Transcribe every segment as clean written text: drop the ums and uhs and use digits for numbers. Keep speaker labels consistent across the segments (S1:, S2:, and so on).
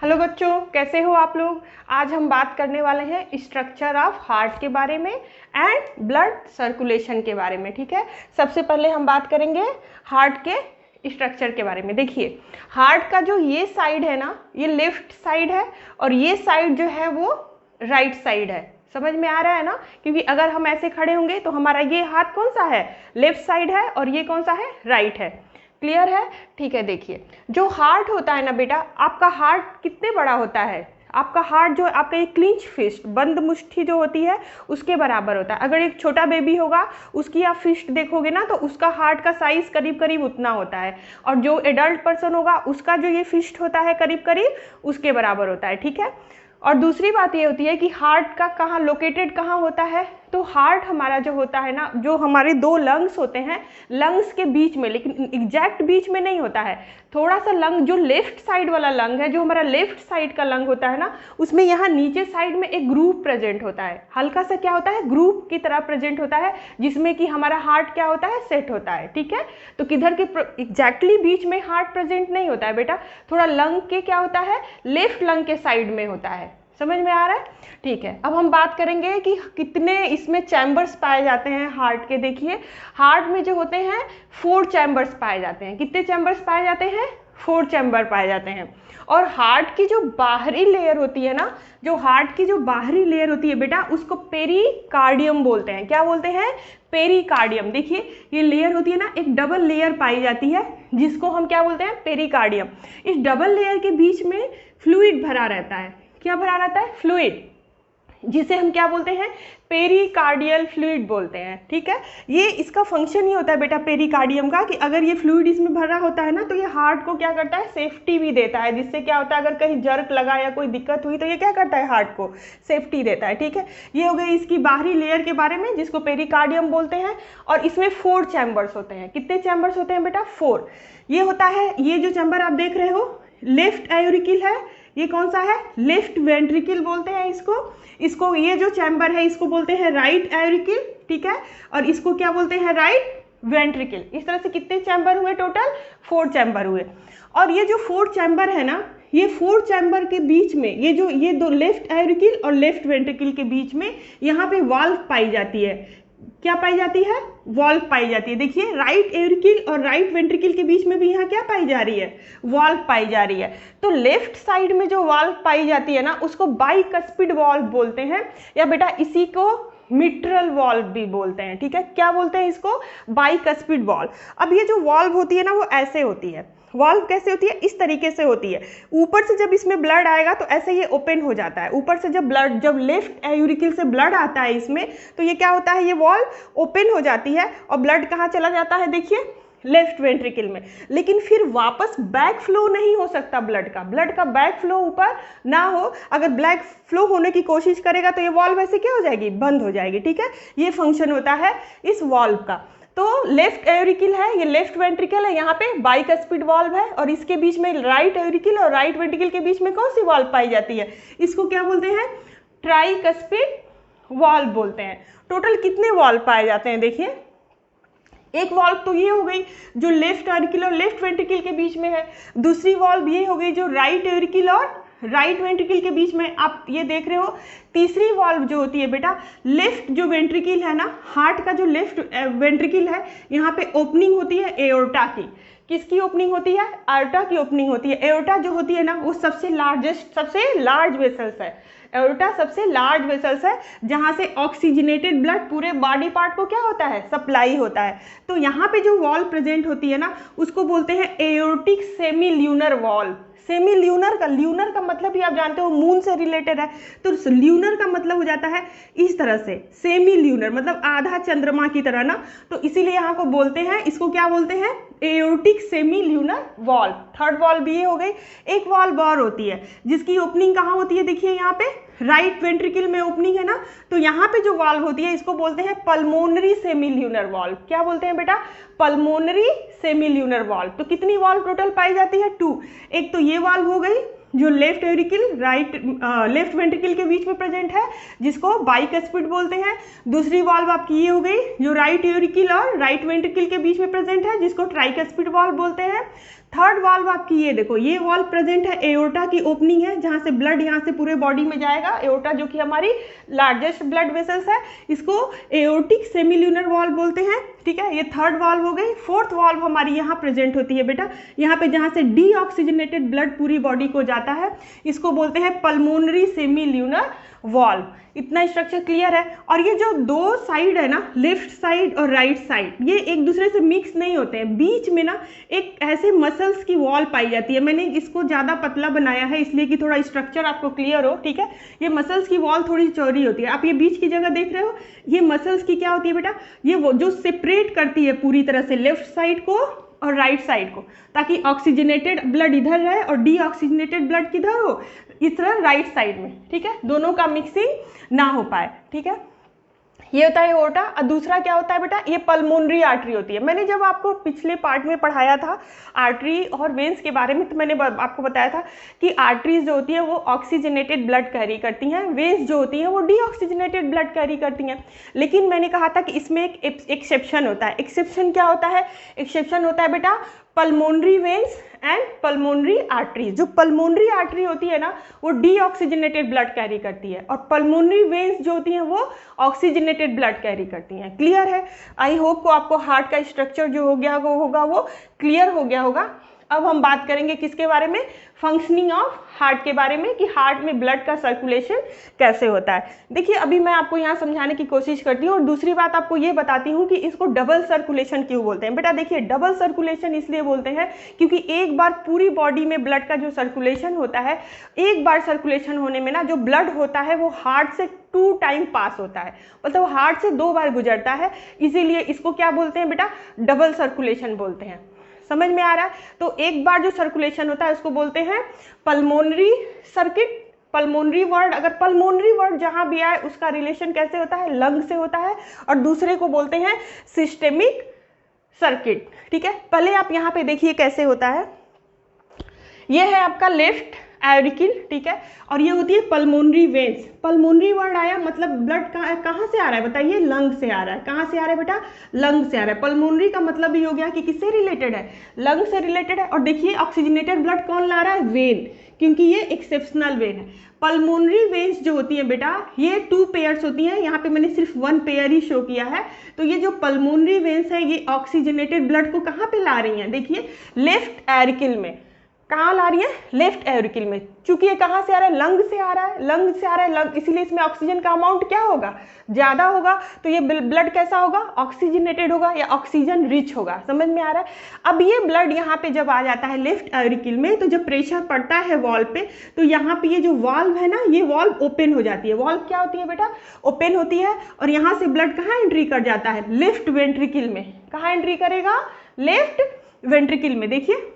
S1: Hello बच्चों, कैसे हो आप लोग। आज हम बात करने वाले हैं स्ट्रक्चर ऑफ हार्ट के बारे में एंड ब्लड सर्कुलेशन के बारे में। ठीक है, सबसे पहले हम बात करेंगे हार्ट के स्ट्रक्चर के बारे में। देखिए, हार्ट का जो ये साइड है ना, ये लेफ्ट साइड है और ये साइड जो है वो राइट साइड है। समझ में आ रहा है ना, क्योंकि अगर हम ऐसे खड़े होंगे तो हमारा ये हाथ कौन सा है, लेफ्ट साइड है, और ये कौन सा है, राइट है। क्लियर है। ठीक है, देखिए जो हार्ट होता है ना बेटा, आपका हार्ट कितने बड़ा होता है, आपका हार्ट जो आपका एक क्लिंच फिस्ट, बंद मुट्ठी जो होती है उसके बराबर होता है। अगर एक छोटा बेबी होगा उसकी आप फिस्ट देखोगे ना, तो उसका हार्ट का साइज करीब करीब उतना होता है, और जो एडल्ट पर्सन होगा उसका जो ये फिस्ट होता है करीब करीब उसके बराबर होता है। ठीक है, और दूसरी बात ये होती है कि हार्ट का कहाँ लोकेटेड कहाँ होता है, तो हार्ट हमारा जो होता है ना, जो हमारे दो लंग्स होते हैं, लंग्स के बीच में, लेकिन एग्जैक्ट बीच में नहीं होता है, थोड़ा सा लंग जो लेफ्ट साइड वाला लंग है, जो हमारा लेफ्ट साइड का लंग होता है ना, उसमें यहाँ नीचे साइड में एक ग्रूव प्रेजेंट होता है, हल्का सा क्या होता है, ग्रूव की तरह प्रेजेंट होता है, जिसमें कि हमारा हार्ट क्या होता है, सेट होता है। ठीक है, तो किधर के एग्जैक्टली बीच में हार्ट प्रेजेंट नहीं होता है बेटा, थोड़ा लंग के क्या होता है, लेफ्ट लंग के साइड में होता है। समझ में आ रहा है। ठीक है, अब हम बात करेंगे कि कितने इसमें चैम्बर्स पाए जाते हैं हार्ट के। देखिए, हार्ट में जो होते हैं 4 चैम्बर्स पाए जाते हैं। कितने चैम्बर्स पाए जाते हैं, 4 चैम्बर पाए जाते हैं। और हार्ट की जो बाहरी लेयर होती है ना, जो हार्ट की जो बाहरी लेयर होती है बेटा, उसको पेरिकार्डियम बोलते हैं। क्या बोलते हैं, पेरिकार्डियम। देखिए ये लेयर होती है ना, एक डबल लेयर पाई जाती है, जिसको हम क्या बोलते हैं, पेरिकार्डियम। इस डबल लेयर के बीच में फ्लूइड भरा रहता है। क्या भरा रहता है, फ्लूइड, जिसे हम क्या बोलते हैं, पेरिकार्डियल फ्लूइड बोलते हैं। ठीक है, ये इसका फंक्शन ही होता है बेटा पेरिकार्डियम का, कि अगर ये फ्लूइड इसमें भरा होता है ना, तो ये हार्ट को क्या करता है, सेफ्टी भी देता है, जिससे क्या होता है, अगर कहीं जर्क लगा या कोई दिक्कत हुई तो ये क्या करता है, हार्ट को सेफ्टी देता है। ठीक है, ये हो गई इसकी बाहरी लेयर के बारे में, जिसको पेरिकार्डियम बोलते हैं। और इसमें 4 चैम्बर्स होते हैं। कितने चैम्बर्स होते हैं बेटा, 4। ये होता है, ये जो चैम्बर आप देख रहे हो, लेफ्ट एयोरिकिल है, ये कौन सा है, लेफ्ट वेंट्रिकल बोलते हैं इसको ये जो चैम्बर है इसको बोलते हैं राइट एयोरिकल। ठीक है, और इसको क्या बोलते हैं, राइट वेंट्रिकल। इस तरह से कितने चैम्बर हुए, टोटल 4 चैम्बर हुए। और ये जो 4 चैम्बर है ना, ये 4 चैम्बर के बीच में ये दो लेफ्ट एयोरिकल और लेफ्ट वेंट्रिकल के बीच में यहाँ पे वाल्व पाई जाती है। क्या पाई जाती है, वॉल्व पाई जाती है। देखिए, राइट एयोरिकल और राइट वेंट्रिकल के बीच में भी यहाँ क्या पाई जा रही है, वॉल्व पाई जा रही है। तो लेफ्ट साइड में जो वॉल्व पाई जाती है ना, उसको बाइकस्पिड वॉल्व बोलते हैं, या बेटा इसी को मिट्रल वॉल्व भी बोलते हैं। ठीक है, क्या बोलते हैं इसको, बाइकस्पिड वॉल्व। अब ये जो वॉल्व होती है ना, वो ऐसे होती है। वॉल्व कैसे होती है, इस तरीके से होती है। ऊपर से जब इसमें ब्लड आएगा तो ऐसे ये ओपन हो जाता है। ऊपर से जब लेफ्ट एयोरिकल से ब्लड आता है इसमें, तो ये क्या होता है, ये वॉल्व ओपन हो जाती है और ब्लड कहाँ चला जाता है, देखिए लेफ्ट वेंट्रिकल में। लेकिन फिर वापस बैक फ्लो नहीं हो सकता ब्लड का बैक फ्लो ऊपर ना हो। अगर बैक फ्लो होने की कोशिश करेगा तो ये वॉल्व ऐसे क्या हो जाएगी, बंद हो जाएगी। ठीक है, ये फंक्शन होता है इस वॉल्व का। तो लेफ्ट एयोरिकल है, ये लेफ्ट वेंट्रिकल है, यहाँ पे बाइकस्पिड वॉल्व है, और इसके बीच में राइट एयोरिकल और राइट वेंट्रिकल के बीच में कौन सी वॉल्व पाई जाती है, इसको क्या बोलते हैं, ट्राइकस्पिड वॉल्व बोलते हैं। टोटल कितने वॉल्व पाए जाते हैं, देखिए एक वॉल्व तो ये हो गई जो लेफ्ट एयोरिकल और लेफ्ट वेंट्रिकल के बीच में है। दूसरी वॉल्व ये हो गई जो राइट एयोरिकल और राइट वेंट्रिकल के बीच में आप ये देख रहे हो। तीसरी वॉल्व जो होती है बेटा, लेफ्ट जो वेंट्रिकल है ना, हार्ट का जो लेफ्ट वेंट्रिकल है, यहाँ पे ओपनिंग होती है एओर्टा की। किसकी ओपनिंग होती है, एओर्टा की ओपनिंग होती है। एओर्टा जो होती है ना, वो सबसे लार्ज वेसल्स है। एओर्टा सबसे लार्ज वेसल्स है, जहाँ से ऑक्सीजनेटेड ब्लड पूरे बॉडी पार्ट को क्या होता है, सप्लाई होता है। तो यहाँ पे जो वॉल्व प्रेजेंट होती है ना, उसको बोलते हैं aortic semi lunar valve. Semi lunar का मतलब ही आप जानते हो मून से रिलेटेड है, तो ल्यूनर का मतलब हो जाता है इस तरह से, सेमी ल्यूनर मतलब आधा चंद्रमा की तरह ना, तो इसीलिए यहाँ को बोलते हैं, इसको क्या बोलते हैं, aortic semi lunar valve. Third valve ये हो गई। एक वॉल्व और होती है जिसकी ओपनिंग कहाँ होती है, देखिए यहाँ पे राइट वेंट्रिकल में ओपनिंग है ना, तो यहाँ पे जो वॉल्व होती है इसको बोलते हैं पल्मोनरी सेमी ल्यूनर वॉल्व। क्या बोलते हैं बेटा, पल्मोनरी सेमी ल्यूनर वॉल्व। तो कितनी वॉल्व टोटल पाई जाती है, 2। एक तो ये वॉल्व हो गई जो लेफ्ट एयोरिकल लेफ्ट वेंट्रिकल के बीच में प्रेजेंट है, जिसको बाइकस्पिड बोलते हैं। दूसरी वॉल्व आपकी ये हो गई जो राइट एयोरिकल और राइट वेंट्रिकल के बीच में प्रेजेंट है, जिसको ट्राइकस्पिड वॉल्व बोलते हैं। थर्ड वाल्व आपकी ये देखो, ये वाल्व प्रेजेंट है, एओर्टा की ओपनिंग है जहां से ब्लड यहां से पूरे बॉडी में जाएगा। एओर्टा जो कि हमारी लार्जेस्ट ब्लड वेसल्स है, इसको एओर्टिक सेमिल्यूनर वाल्व बोलते हैं, ठीक है। ये थर्ड वाल्व हो गई। फोर्थ वाल्व हमारी यहाँ प्रेजेंट होती है बेटा, यहाँ पे जहाँ से डीऑक्सीजनेटेड ब्लड पूरी बॉडी को जाता है, इसको बोलते हैं पल्मोनरी सेमिल्यूनर वाल्व। इतना स्ट्रक्चर क्लियर है। और ये जो दो साइड है ना, लेफ्ट साइड और राइट साइड, ये एक दूसरे से मिक्स नहीं होते हैं, बीच में ना एक ऐसे मसल्स की वॉल पाई जाती है। मैंने इसको ज़्यादा पतला बनाया है इसलिए कि थोड़ा स्ट्रक्चर आपको क्लियर हो, ठीक है। ये मसल्स की वॉल थोड़ी चौड़ी होती है, आप ये बीच की जगह देख रहे हो, ये मसल्स की क्या होती है बेटा, ये वो जो सेपरेट करती है पूरी तरह से लेफ्ट साइड को और राइट साइड को, ताकि ऑक्सीजनेटेड ब्लड इधर रहे और डीऑक्सीजनेटेड ब्लड किधर हो, इस तरह राइट साइड में, ठीक है, दोनों का मिक्सिंग ना हो पाए, ठीक है। ये होता है एओर्टा। और दूसरा क्या होता है बेटा, ये पल्मोनरी आर्टरी होती है। मैंने जब आपको पिछले पार्ट में पढ़ाया था आर्टरी और वेन्स के बारे में, तो मैंने आपको बताया था कि आर्टरीज जो होती है वो ऑक्सीजनेटेड ब्लड कैरी करती हैं, वेन्स जो होती हैं वो डीऑक्सीजनेटेड ब्लड कैरी करती हैं। लेकिन मैंने कहा था कि इसमें एक एक्सेप्शन होता है। एक्सेप्शन क्या होता है? एक्सेप्शन होता है बेटा pulmonary veins and pulmonary arteries. जो पल्मोनरी आर्टरी होती है ना, वो डीऑक्सीजनेटेड ब्लड कैरी करती है, और पल्मोनरी वेन्स जो होती हैं वो ऑक्सीजनेटेड ब्लड कैरी करती हैं। क्लियर है? आई होप को आपको हार्ट का स्ट्रक्चर जो हो गया होगा वो क्लियर हो गया होगा। अब हम बात करेंगे किसके बारे में? फंक्शनिंग ऑफ हार्ट के बारे में, कि हार्ट में ब्लड का सर्कुलेशन कैसे होता है। देखिए अभी मैं आपको यहाँ समझाने की कोशिश करती हूँ, और दूसरी बात आपको ये बताती हूँ कि इसको डबल सर्कुलेशन क्यों बोलते हैं। बेटा देखिए, डबल सर्कुलेशन इसलिए बोलते हैं क्योंकि एक बार पूरी बॉडी में ब्लड का जो सर्कुलेशन होता है, एक बार सर्कुलेशन होने में ना जो ब्लड होता है वो हार्ट से 2 टाइम पास होता है, मतलब हार्ट से 2 बार गुजरता है। इसीलिए इसको क्या बोलते हैं बेटा? डबल सर्कुलेशन बोलते हैं। समझ में आ रहा है? तो एक बार जो सर्कुलेशन होता है उसको बोलते हैं पल्मोनरी सर्किट। पल्मोनरी वर्ड, अगर पल्मोनरी वर्ड जहां भी आए उसका रिलेशन कैसे होता है? लंग से होता है। और दूसरे को बोलते हैं सिस्टेमिक सर्किट, ठीक है। पहले आप यहाँ पे देखिए कैसे होता है। ये है आपका लेफ्ट एरिकिल, ठीक है, और ये होती है पल्मोनरी वेन्स। पल्मोनरी वर्ड आया मतलब ब्लड कहाँ से आ रहा है बताइए? लंग से आ रहा है। कहाँ से आ रहा है बेटा? लंग से आ रहा है। पल्मोनरी का मतलब ही हो गया कि किससे रिलेटेड है? लंग से रिलेटेड है। और देखिए ऑक्सीजनेटेड ब्लड कौन ला रहा है? वेन, क्योंकि ये एक्सेप्शनल वेन है। पल्मोनरी वेन्स जो होती हैं बेटा, ये 2 पेयर्स होती हैं। यहाँ पे मैंने सिर्फ 1 पेयर ही शो किया है। तो ये जो पल्मोनरी वेन्स है ये ऑक्सीजनेटेड ब्लड को कहाँ पे ला रही हैं? देखिए लेफ्ट एरिकिल में। कहाँ ला रही है? लेफ्ट एरिकिल में। चूंकि ये कहाँ से आ रहा है? लंग से आ रहा है। लंग से आ रहा है लंग, इसीलिए इसमें ऑक्सीजन का अमाउंट क्या होगा? ज़्यादा होगा। तो ये ब्लड कैसा होगा? ऑक्सीजनेटेड होगा या ऑक्सीजन रिच होगा। समझ में आ रहा है? अब ये ब्लड यहाँ पे जब आ जाता है लेफ्ट एरिकिल में, तो जब प्रेशर पड़ता है वॉल्व पे, तो यहाँ पे ये जो वाल्व है ना, ये वाल्व ओपन हो जाती है। वाल्व क्या होती है बेटा? ओपन होती है। और यहाँ से ब्लड कहाँ एंट्री कर जाता है? लेफ्ट वेंट्रिकल में। कहाँ एंट्री करेगा? लेफ्ट वेंट्रिकल में। देखिए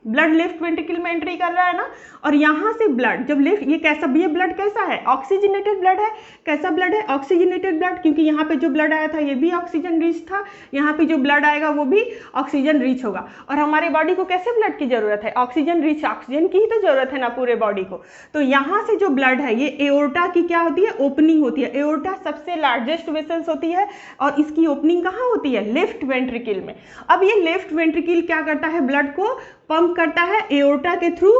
S1: ब्लड लेफ्ट वेंट्रिकल में एंट्री कर रहा है ना, और यहाँ से ब्लड जब लेफ्ट, ये कैसा, ये ब्लड कैसा है? ऑक्सीजनेटेड ब्लड है। कैसा ब्लड है? ऑक्सीजनेटेड ब्लड, क्योंकि यहाँ पे जो ब्लड आया था ये भी ऑक्सीजन रिच था, यहाँ पे जो ब्लड आएगा वो भी ऑक्सीजन रिच होगा। और हमारे बॉडी को कैसे ब्लड की जरूरत है? ऑक्सीजन रिच, ऑक्सीजन की ही तो जरूरत है ना पूरे बॉडी को। तो यहाँ से जो ब्लड है ये एओर्टा की क्या होती है? ओपनिंग होती है। एओर्टा सबसे लार्जेस्ट वेसल्स होती है, और इसकी ओपनिंग कहाँ होती है? लेफ्ट वेंट्रिकल में। अब ये लेफ्ट वेंट्रिकल क्या करता है? ब्लड को पंप करता है एओर्टा के थ्रू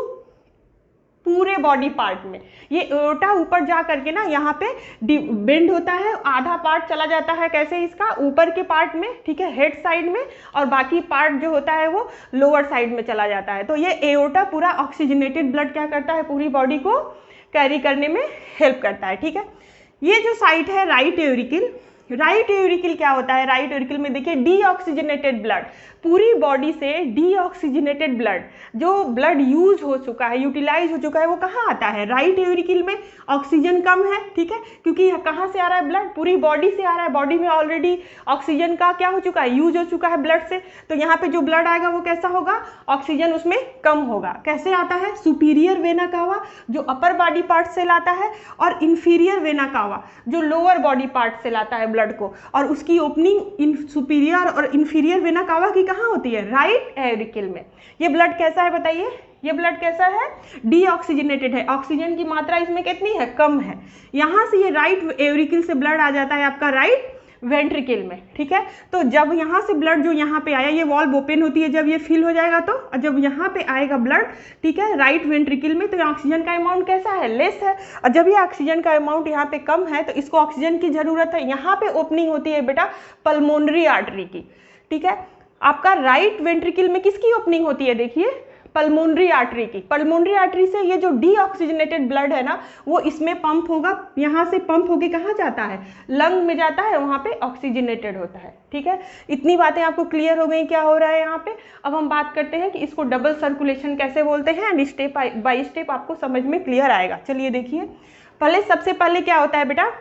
S1: पूरे बॉडी पार्ट में। ये एओर्टा ऊपर जा करके ना यहाँ पे बेंड होता है, आधा पार्ट चला जाता है कैसे? इसका ऊपर के पार्ट में, ठीक है, हेड साइड में, और बाकी पार्ट जो होता है वो लोअर साइड में चला जाता है। तो ये एओर्टा पूरा ऑक्सीजनेटेड ब्लड क्या करता है? पूरी बॉडी को कैरी करने में हेल्प करता है, ठीक है। ये जो साइड है राइट एरिकिल, राइट एरिकिल क्या होता है? राइट एरिकिल में देखिए डीऑक्सीजनेटेड ब्लड, पूरी बॉडी से डीऑक्सीजनेटेड ब्लड, जो ब्लड यूज हो चुका है, यूटिलाइज हो चुका है, वो कहाँ आता है? राइट एरिकिल में। ऑक्सीजन कम है, ठीक है, क्योंकि कहाँ से आ रहा है? ब्लड पूरी बॉडी से आ रहा है। बॉडी में ऑलरेडी ऑक्सीजन का क्या हो चुका है? यूज हो चुका है ब्लड से। तो यहाँ पे जो ब्लड आएगा वो कैसा होगा? ऑक्सीजन उसमें कम होगा। कैसे आता है? सुपीरियर वेना कावा जो अपर बॉडी पार्ट से लाता है, और इंफीरियर वेना कावा जो लोअर बॉडी पार्ट से लाता है ब्लड को। और उसकी ओपनिंग इन सुपीरियर और इंफीरियर वेना कावा की कहाँ होती है? राइट एरिकिल में। ये ब्लड कैसा है बताइए? ये ब्लड कैसा है? डीऑक्सीजनेटेड है। ऑक्सीजन की मात्रा इसमें कितनी है? कम है। यहाँ से ये राइट एरिकिल से ब्लड आ जाता है आपका राइट वेंट्रिकल में, ठीक है। तो जब यहाँ से ब्लड जो यहाँ पे आया, ये वॉल्व ओपन होती है जब ये फिल हो जाएगा तो, और जब यहाँ पे आएगा ब्लड, ठीक है, राइट वेंट्रिकल में, तो ऑक्सीजन का अमाउंट कैसा है, लेस है। और जब ये ऑक्सीजन का अमाउंट यहाँ पे कम है तो इसको ऑक्सीजन की जरूरत है। यहाँ पे ओपनिंग होती है बेटा पल्मोनरी आर्टरी की, ठीक है। आपका राइट वेंट्रिकल में किसकी ओपनिंग होती है, देखिए पल्मोनरी आर्टरी की। पल्मोनरी आर्टरी से ये जो डीऑक्सीजनेटेड ब्लड है ना, वो इसमें पंप होगा, यहाँ से पंप होके कहाँ जाता है, लंग में जाता है, वहाँ पे ऑक्सीजनेटेड होता है, ठीक है। इतनी बातें आपको क्लियर हो गई क्या हो रहा है यहाँ पे। अब हम बात करते हैं कि इसको डबल सर्कुलेशन कैसे बोलते हैं, एंड स्टेप बाय स्टेप आपको समझ में क्लियर आएगा। चलिए देखिए, पहले सबसे पहले क्या होता है बेटा,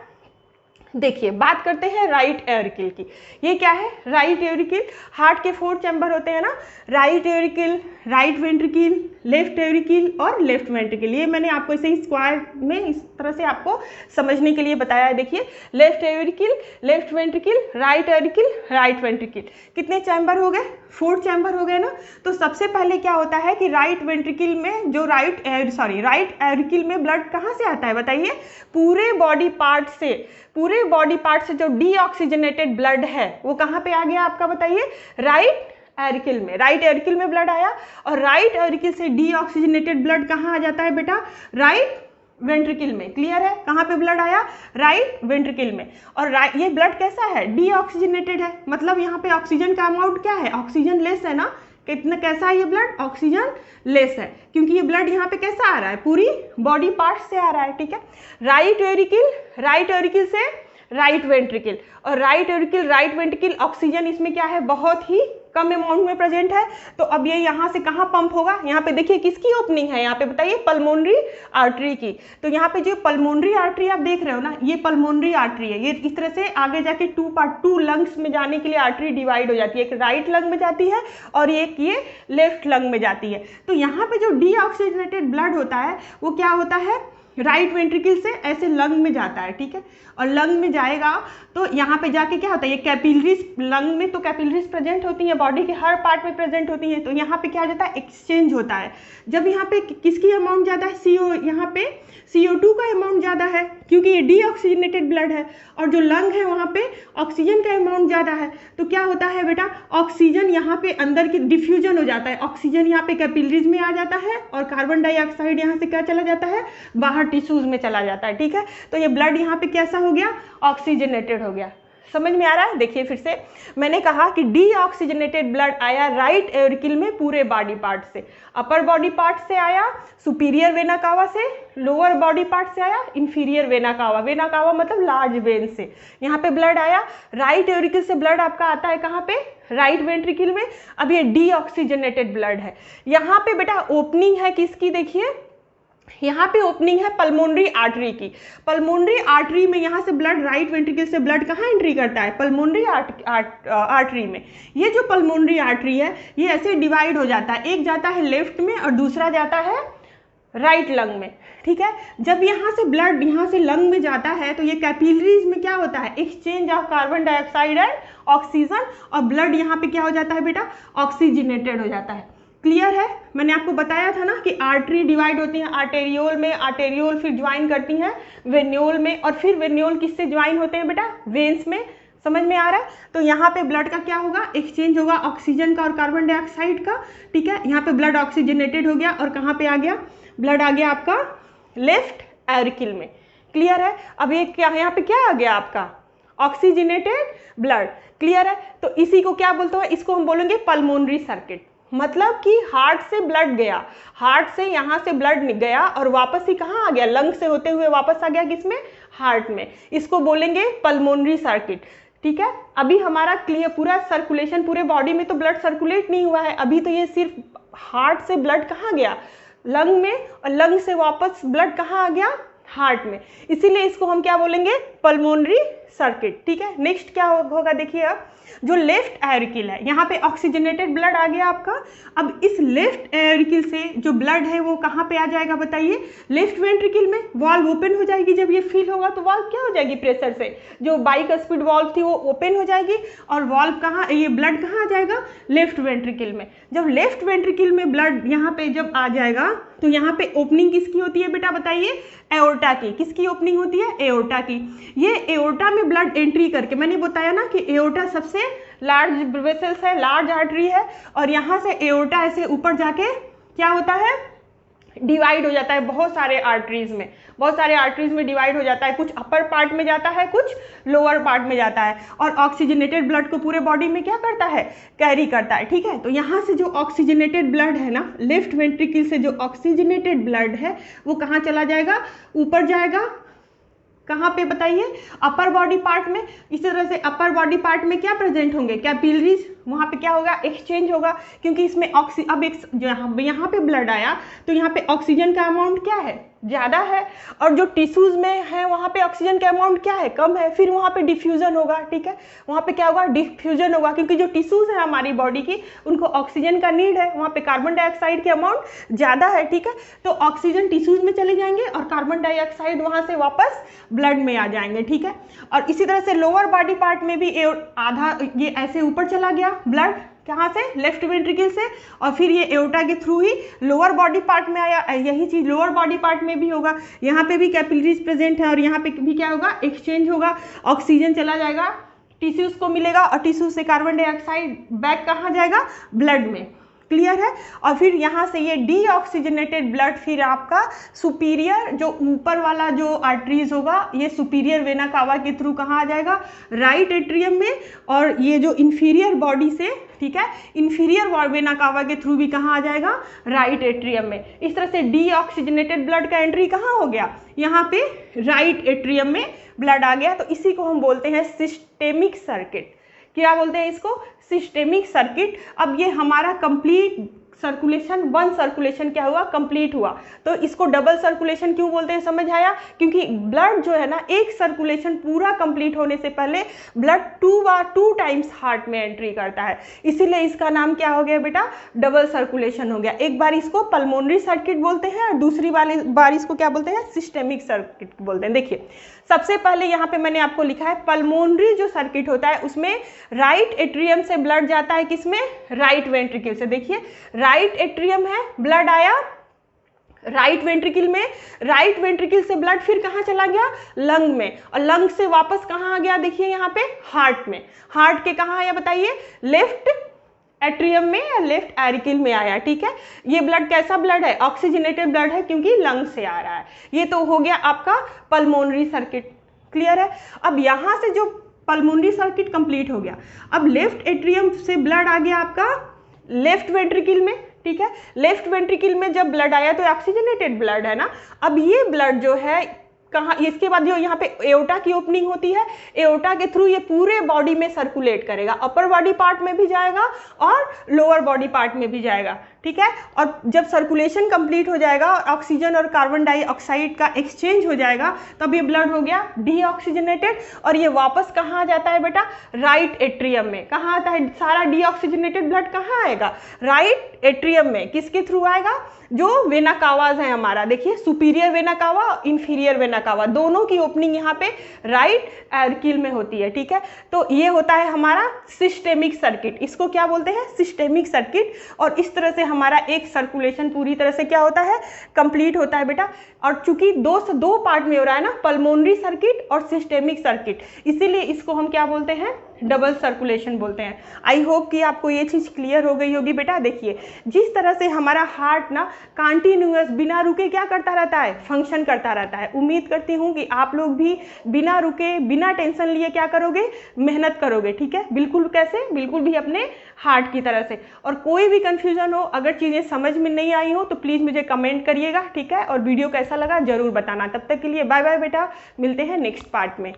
S1: देखिए बात करते हैं राइट एवरिकल की। ये क्या है, राइट एवरिकल, हार्ट के 4 चैम्बर होते हैं ना, right auricle, right ventricle, left एवरिकल और लेफ्ट वेंट्रिकल। ये मैंने आपको ऐसे ही स्क्वायर में इस तरह से आपको समझने के लिए बताया है। देखिए left auricle, left ventricle, right auricle, right ventricle, कितने चैम्बर हो गए, 4 चैम्बर हो गए ना। तो सबसे पहले क्या होता है कि राइट वेंट्रिकल में जो राइट एवरिकल में ब्लड कहाँ से आता है बताइए, पूरे बॉडी पार्ट से, पूरे बॉडी पार्ट से जो डीऑक्सीजनेटेड ब्लड है वो कहाँ पे आ गया आपका बताइए, राइट एवरिकल में। राइट एवरिकल में ब्लड आया, और राइट एवरिकल से डीऑक्सीजनेटेड ब्लड कहाँ आ जाता है बेटा, राइट वेंट्रिकल में। क्लियर है, कहाँ पे ब्लड आया, राइट वेंट्रिकल में। और ये ब्लड कैसा है, डीऑक्सीजनेटेड है, मतलब यहाँ पे ऑक्सीजन का अमाउंट क्या है, ऑक्सीजन लेस है ना। कितना कैसा है ये ब्लड, ऑक्सीजन लेस है, क्योंकि ये ब्लड यहाँ पे कैसा आ रहा है, पूरी बॉडी पार्ट से आ रहा है, ठीक है। राइट एवरिकल से राइट वेंट्रिकल, और right auricle, right ventricle, oxygen इसमें क्या है, बहुत ही कम अमाउंट में प्रेजेंट है। तो अब ये यहाँ से कहाँ पंप होगा, यहाँ पे देखिए किसकी ओपनिंग है, यहाँ पे बताइए पल्मोनरी आर्टरी की। तो यहाँ पे जो पल्मोनरी आर्टरी आप देख रहे हो ना, ये पल्मोनरी आर्टरी है। ये इस तरह से आगे जाके 2 लंग्स में जाने के लिए आर्टरी डिवाइड हो जाती है, एक राइट लंग में जाती है और एक ये लेफ्ट लंग में जाती है। तो यहाँ पे जो डीऑक्सीजनेटेड ब्लड होता है वो क्या होता है, राइट वेंट्रिकल से ऐसे लंग में जाता है, ठीक है। और लंग में जाएगा तो यहाँ पे जाके क्या होता है, ये कैपिलरीज, लंग में तो कैपिलरीज प्रेजेंट होती है, बॉडी के हर पार्ट में प्रेजेंट होती है। तो यहाँ पे क्या हो जाता है, एक्सचेंज होता है। जब यहाँ पे किसकी अमाउंट ज़्यादा है, यहाँ पे CO2 का अमाउंट ज़्यादा है, क्योंकि ये डीऑक्सीजनेटेड ब्लड है, और जो लंग है वहाँ पे ऑक्सीजन का अमाउंट ज़्यादा है। तो क्या होता है बेटा, ऑक्सीजन यहाँ पे अंदर की डिफ्यूजन हो जाता है, ऑक्सीजन यहाँ पे कैपिलरीज में आ जाता है, और कार्बन डाइऑक्साइड यहाँ से क्या चला जाता है, बाहर टिश्यूज में चला जाता है, ठीक है। तो ये ब्लड यहाँ पे कैसा हो गया, ऑक्सीजनेटेड हो गया। समझ में आ रहा है। देखिए फिर से मैंने कहा कि डीऑक्सीजनेटेड ब्लड आया राइट एवरिकल में पूरे बॉडी पार्ट से, अपर बॉडी पार्ट से आया, सुपीरियर वेना कावा से, लोअर बॉडी पार्ट से आया, inferior vena cava, vena cava मतलब लार्ज वेन से यहाँ पे ब्लड आया। राइट एवरिकल से ब्लड आपका आता है कहाँ पे, राइट वेंट्रिकल में। अब ये डीऑक्सीजनेटेड ब्लड है, यहाँ पे बेटा ओपनिंग है किसकी, देखिए यहाँ पे ओपनिंग है पल्मोनरी आर्टरी की। पल्मोनरी आर्टरी में यहाँ से ब्लड, राइट वेंट्रिकल से ब्लड कहाँ एंट्री करता है, पल्मोनरी आर्टरी में। ये जो पल्मोनरी आर्टरी है ये ऐसे डिवाइड हो जाता है, एक जाता है लेफ्ट में और दूसरा जाता है राइट लंग में, ठीक है। जब यहाँ से ब्लड यहाँ से लंग में जाता है तो ये कैपिलरीज में क्या होता है, exchange of carbon dioxide and oxygen, और ब्लड यहाँ पे क्या हो जाता है बेटा, ऑक्सीजनेटेड हो जाता है। क्लियर है। मैंने आपको बताया था ना कि आर्टरी डिवाइड होती हैं आर्टेरियोल में, आर्टेरियोल फिर ज्वाइन करती हैं वेन्योल में, और फिर वेन्योल किससे ज्वाइन होते हैं बेटा, वेन्स में। समझ में आ रहा है। तो यहाँ पे ब्लड का क्या होगा, एक्सचेंज होगा ऑक्सीजन का और कार्बन डाइऑक्साइड का, ठीक है। यहाँ पे ब्लड ऑक्सीजनेटेड हो गया और कहाँ पे आ गया, ब्लड आ गया आपका लेफ्ट एवरिकल में। क्लियर है। अब ये क्या, यहाँ पे क्या आ गया आपका, ऑक्सीजनेटेड ब्लड। क्लियर है। तो इसी को क्या बोलते हैं, इसको हम बोलेंगे पल्मोनरी सर्किट। मतलब कि हार्ट से ब्लड गया, हार्ट से यहाँ से ब्लड गया और वापस ही कहाँ आ गया, लंग से होते हुए वापस आ गया किसमें, हार्ट में। इसको बोलेंगे पल्मोनरी सर्किट, ठीक है। अभी हमारा क्लियर पूरा सर्कुलेशन, पूरे बॉडी में तो ब्लड सर्कुलेट नहीं हुआ है, अभी तो ये सिर्फ हार्ट से ब्लड कहाँ गया, लंग में, और लंग से वापस ब्लड कहाँ आ गया, हार्ट में। इसीलिए इसको हम क्या बोलेंगे, पल्मोनरी सर्किट, ठीक है। नेक्स्ट क्या होगा देखिए, अब जो लेफ्ट एवरिकल है, यहाँ पे ऑक्सीजनेटेड ब्लड आ गया आपका। अब इस लेफ्ट एवरिकल से जो ब्लड है वो कहाँ पे आ जाएगा बताइए, लेफ्ट वेंट्रिकल में। वॉल्व ओपन हो जाएगी, जब ये फिल होगा तो वॉल्व क्या हो जाएगी, प्रेशर से जो बाइकस्पिड वॉल्व थी वो ओपन हो जाएगी, और वॉल्व कहाँ, ये ब्लड कहाँ आ जाएगा, लेफ्ट वेंट्रिकल में। जब लेफ्ट वेंट्रिकल में ब्लड यहाँ पे जब आ जाएगा तो यहाँ पे ओपनिंग किसकी होती है बेटा बताइए, एओर्टा की। किसकी ओपनिंग होती है, एओर्टा की। ये एओर्टा में ब्लड एंट्री करके, मैंने बताया ना कि एओर्टा सबसे लार्ज वेसल्स है, लार्ज आर्टरी है, और यहाँ से एओर्टा ऐसे ऊपर जाके क्या होता है, डिवाइड हो जाता है बहुत सारे आर्टरीज में, बहुत सारे आर्टरीज में डिवाइड हो जाता है, कुछ अपर पार्ट में जाता है, कुछ लोअर पार्ट में जाता है, और ऑक्सीजनेटेड ब्लड को पूरे बॉडी में क्या करता है, कैरी करता है। ठीक है, तो यहाँ से जो ऑक्सीजनेटेड ब्लड है ना, लेफ्ट वेंट्रिकल से जो ऑक्सीजनेटेड ब्लड है वो कहाँ चला जाएगा, ऊपर जाएगा, कहाँ पे बताइए, अपर बॉडी पार्ट में। इसी तरह से अपर बॉडी पार्ट में क्या प्रेजेंट होंगे, कैपिलरीज, वहाँ पे क्या होगा, एक्सचेंज होगा, क्योंकि इसमें अब एक जो यहाँ पे ब्लड आया तो यहाँ पे ऑक्सीजन का अमाउंट क्या है, ज़्यादा है, और जो टिश्यूज़ में है वहाँ पे ऑक्सीजन का अमाउंट क्या है, कम है, फिर वहाँ पे डिफ्यूजन होगा। ठीक है, वहाँ पे क्या होगा, डिफ्यूजन होगा, क्योंकि जो टिश्यूज़ है हमारी बॉडी की उनको ऑक्सीजन का नीड है, वहाँ पे कार्बन डाइऑक्साइड के अमाउंट ज़्यादा है। ठीक है, तो ऑक्सीजन टिश्यूज़ में चले जाएंगे और कार्बन डाइऑक्साइड वहाँ से वापस ब्लड में आ जाएंगे। ठीक है, और इसी तरह से लोअर बॉडी पार्ट में भी आधा ये ऐसे ऊपर चला गया ब्लड, कहाँ से, लेफ्ट वेंट्रिकल से, और फिर ये एओर्टा के थ्रू ही लोअर बॉडी पार्ट में आया। यही चीज़ लोअर बॉडी पार्ट में भी होगा, यहाँ पे भी कैपिलरीज प्रेजेंट है और यहाँ पे भी क्या होगा, एक्सचेंज होगा, ऑक्सीजन चला जाएगा, टिश्यूज़ को मिलेगा, और टिश्यू से कार्बन डाइऑक्साइड बैक कहाँ जाएगा, ब्लड में। क्लियर है, और फिर यहाँ से ये डीऑक्सीजनेटेड ब्लड फिर आपका सुपीरियर, जो ऊपर वाला जो आर्टरीज होगा, ये सुपीरियर वेना कावा के थ्रू कहाँ आ जाएगा, राइट एट्रियम में, और ये जो इंफीरियर बॉडी से, ठीक है, इंफीरियर वेना कावा के थ्रू भी कहाँ आ जाएगा, राइट एट्रियम में। इस तरह से डीऑक्सीजनेटेड ब्लड का एंट्री कहाँ हो गया, यहाँ पे राइट एट्रियम में ब्लड आ गया। तो इसी को हम बोलते हैं सिस्टेमिक सर्किट। क्या बोलते हैं इसको, सिस्टेमिक सर्किट। अब ये हमारा कंप्लीट सर्कुलेशन, वन सर्कुलेशन क्या हुआ, कंप्लीट हुआ। तो इसको डबल सर्कुलेशन क्यों बोलते हैं, समझ आया, क्योंकि ब्लड जो है ना, एक सर्कुलेशन पूरा कंप्लीट होने से पहले ब्लड टू टाइम्स हार्ट में एंट्री करता है, इसीलिए इसका नाम क्या हो गया बेटा, डबल सर्कुलेशन हो गया। एक बार इसको पल्मोनरी सर्किट बोलते हैं और दूसरी बार इसको क्या बोलते हैं, सिस्टेमिक सर्किट बोलते हैं। देखिए सबसे पहले यहाँ पे मैंने आपको लिखा है पल्मोनरी जो सर्किट होता है उसमें राइट एट्रियम से ब्लड जाता है, किसमें, राइट वेंट्रिकल से। देखिए राइट एट्रियम है, ब्लड आया राइट वेंट्रिकल में, राइट वेंट्रिकल से ब्लड फिर कहाँ चला गया, लंग में, और लंग से वापस कहाँ आ गया, देखिए यहाँ पे हार्ट में। हार्ट के कहाँ आया बताइए, लेफ्ट एट्रियम में या लेफ्ट एरिकल में आया। ठीक है, ये ब्लड कैसा ब्लड है, ऑक्सीजनेटेड ब्लड है, क्योंकि लंग से आ रहा है। ये तो हो गया आपका पल्मोनरी सर्किट। क्लियर है, अब यहाँ से जो पल्मोनरी सर्किट कंप्लीट हो गया, अब लेफ्ट एट्रियम से ब्लड आ गया आपका लेफ्ट वेंट्रिकल में। ठीक है, लेफ्ट वेंट्रिकल में जब ब्लड आया तो ऑक्सीजनेटेड ब्लड है ना, अब ये ब्लड जो है कहाँ, इसके बाद जो यहाँ पे एओर्टा की ओपनिंग होती है, एओर्टा के थ्रू ये पूरे बॉडी में सर्कुलेट करेगा, अपर बॉडी पार्ट में भी जाएगा और लोअर बॉडी पार्ट में भी जाएगा। ठीक है, और जब सर्कुलेशन कंप्लीट हो जाएगा और ऑक्सीजन और कार्बन डाइऑक्साइड का एक्सचेंज हो जाएगा, तब ये ब्लड हो गया डीऑक्सीजनेटेड, और ये वापस कहाँ आ जाता है बेटा, राइट एट्रियम में। कहाँ आता है सारा डीऑक्सीजनेटेड ब्लड, कहाँ आएगा, राइट एट्रियम में। किसके थ्रू आएगा, जो वेना कावाज है हमारा, देखिए superior vena cava, inferior vena cava, दोनों की ओपनिंग यहाँ पे राइट एरिकल में होती है। ठीक है, तो ये होता है हमारा सिस्टेमिक सर्किट, इसको क्या बोलते हैं, सिस्टेमिक सर्किट। और इस तरह से हमारा एक सर्कुलेशन पूरी तरह से क्या होता है, कंप्लीट होता है बेटा। और चूंकि दो पार्ट में हो रहा है ना, पल्मोनरी सर्किट और सिस्टेमिक सर्किट, इसीलिए इसको हम क्या बोलते हैं, डबल सर्कुलेशन बोलते हैं। आई होप कि आपको ये चीज़ क्लियर हो गई होगी बेटा। देखिए जिस तरह से हमारा हार्ट ना कंटिन्यूअस बिना रुके क्या करता रहता है, फंक्शन करता रहता है, उम्मीद करती हूँ कि आप लोग भी बिना रुके, बिना टेंशन लिए क्या करोगे, मेहनत करोगे। ठीक है, बिल्कुल कैसे, बिल्कुल भी अपने हार्ट की तरह से। और कोई भी कंफ्यूजन हो, अगर चीज़ें समझ में नहीं आई हो तो प्लीज़ मुझे कमेंट करिएगा। ठीक है, और वीडियो कैसा लगा ज़रूर बताना। तब तक के लिए बाय बाय बेटा, मिलते हैं नेक्स्ट पार्ट में।